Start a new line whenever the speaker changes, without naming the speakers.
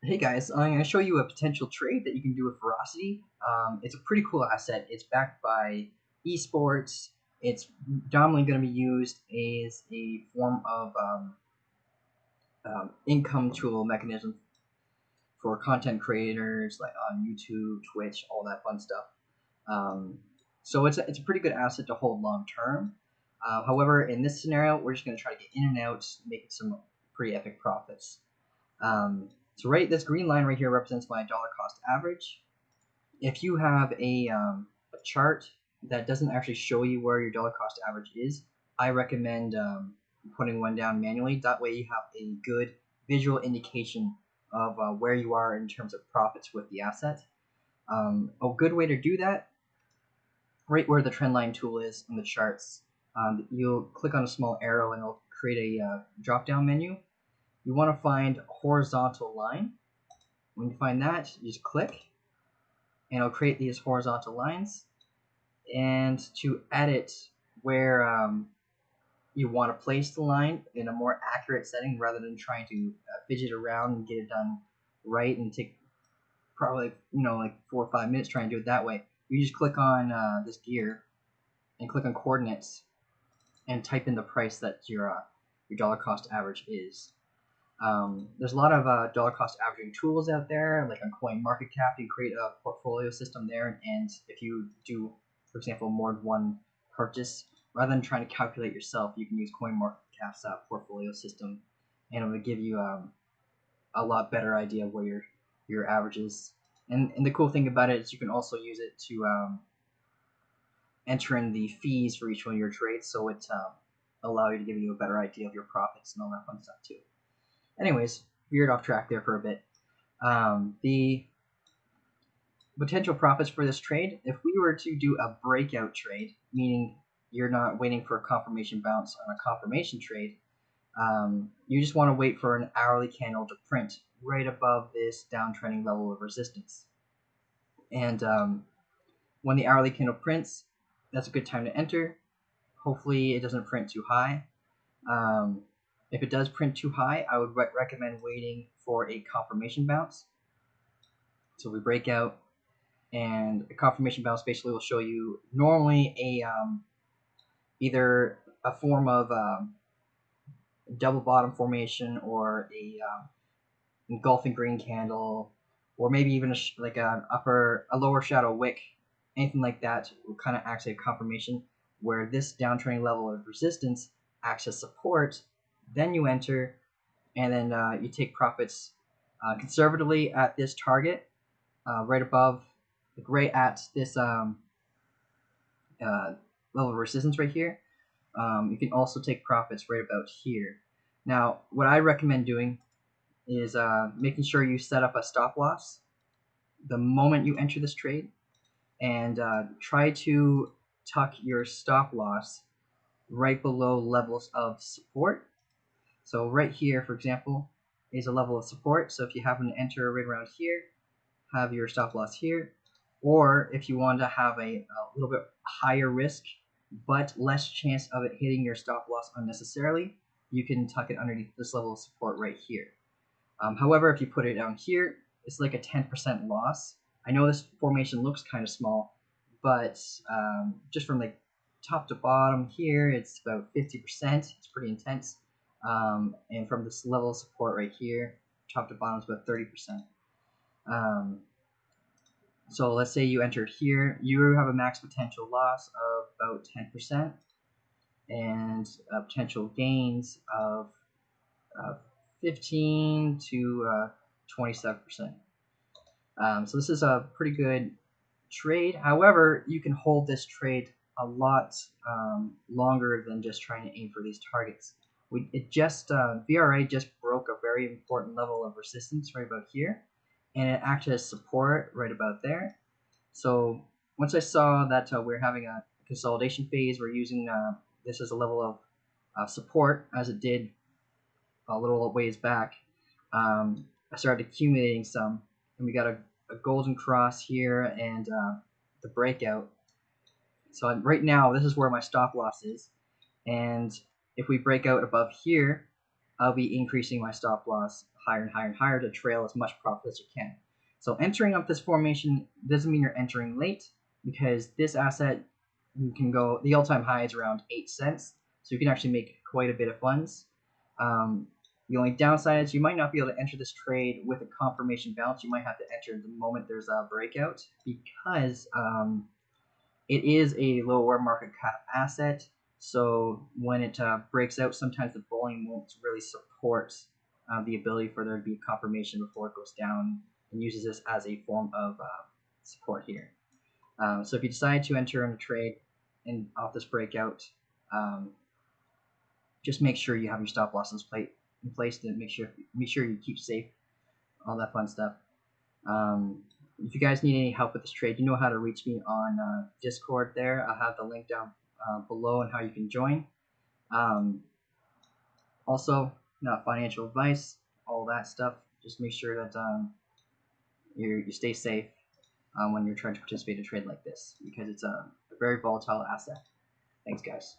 Hey guys, I'm going to show you a potential trade that you can do with Verasity. It's a pretty cool asset. It's backed by esports. It's dominantly going to be used as a form of income tool mechanism for content creators like on YouTube, Twitch, all that fun stuff. So it's a pretty good asset to hold long term. However, in this scenario, we're just going to try to get in and out, making some pretty epic profits. So this green line right here represents my dollar cost average. If you have a chart that doesn't actually show you where your dollar cost average is, I recommend putting one down manually. That way you have a good visual indication of where you are in terms of profits with the asset. A good way to do that, right where the trend line tool is on the charts, you'll click on a small arrow and it'll create a drop down menu. You want to find horizontal line. When you find that, you just click and it'll create these horizontal lines. And to edit where you want to place the line in a more accurate setting rather than trying to fidget around and get it done right and take probably like 4 or 5 minutes trying to do it that way, you just click on this gear and click on coordinates and type in the price that your dollar cost average is. There's a lot of dollar cost averaging tools out there, like on CoinMarketCap. You create a portfolio system there, and if you do, for example, more than one purchase, rather than trying to calculate yourself, you can use CoinMarketCap's portfolio system, and it will give you a lot better idea of where your average is. And the cool thing about it is you can also use it to enter in the fees for each one of your trades, so it allow you to give you a better idea of your profits and all that fun stuff too. Anyways, veered off track there for a bit. The potential profits for this trade, if we were to do a breakout trade, meaning you're not waiting for a confirmation bounce on a confirmation trade, you just want to wait for an hourly candle to print right above this downtrending level of resistance. And when the hourly candle prints, that's a good time to enter. Hopefully it doesn't print too high. If it does print too high, I would recommend waiting for a confirmation bounce. So we break out, and a confirmation bounce basically will show you normally a either a form of double bottom formation or a engulfing green candle, or maybe even a lower shadow wick. Anything like that will kind of act as a confirmation where this downtrending level of resistance acts as support. Then you enter, and then you take profits conservatively at this target, right above, like right at this level of resistance right here. You can also take profits right about here. Now, what I recommend doing is making sure you set up a stop loss the moment you enter this trade, and try to tuck your stop loss right below levels of support. So right here, for example, is a level of support. So if you happen to enter right around here, have your stop loss here. Or if you want to have a little bit higher risk, but less chance of it hitting your stop loss unnecessarily, you can tuck it underneath this level of support right here. However, if you put it down here, it's like a 10% loss. I know this formation looks kind of small, but just from like top to bottom here, it's about 50%. It's pretty intense. And from this level of support right here, top to bottom is about 30%. So let's say you entered here, you have a max potential loss of about 10% and potential gains of 15 to 27%. So this is a pretty good trade. However, you can hold this trade a lot longer than just trying to aim for these targets. VRA just broke a very important level of resistance right about here, and it acted as support right about there. So once I saw that we're having a consolidation phase, we're using this as a level of support, as it did a little ways back. I started accumulating some, and we got a golden cross here and the breakout. So right now, this is where my stop loss is, and if we break out above here, I'll be increasing my stop loss higher and higher and higher to trail as much profit as you can. So entering up this formation doesn't mean you're entering late, because this asset, you can go, the all-time high is around 8 cents, so you can actually make quite a bit of funds. The only downside is you might not be able to enter this trade with a confirmation bounce. You might have to enter the moment there's a breakout, because it is a lower market cap asset. So when it breaks out, sometimes the volume won't really support the ability for there to be a confirmation before it goes down, and uses this as a form of support here. So if you decide to enter in a trade and off this breakout, just make sure you have your stop losses in place to make sure you keep safe, all that fun stuff. If you guys need any help with this trade, you know how to reach me on Discord there. I'll have the link down below and how you can join. Also, not financial advice, all that stuff. Just make sure that you stay safe when you're trying to participate in a trade like this, because it's a very volatile asset. Thanks, guys.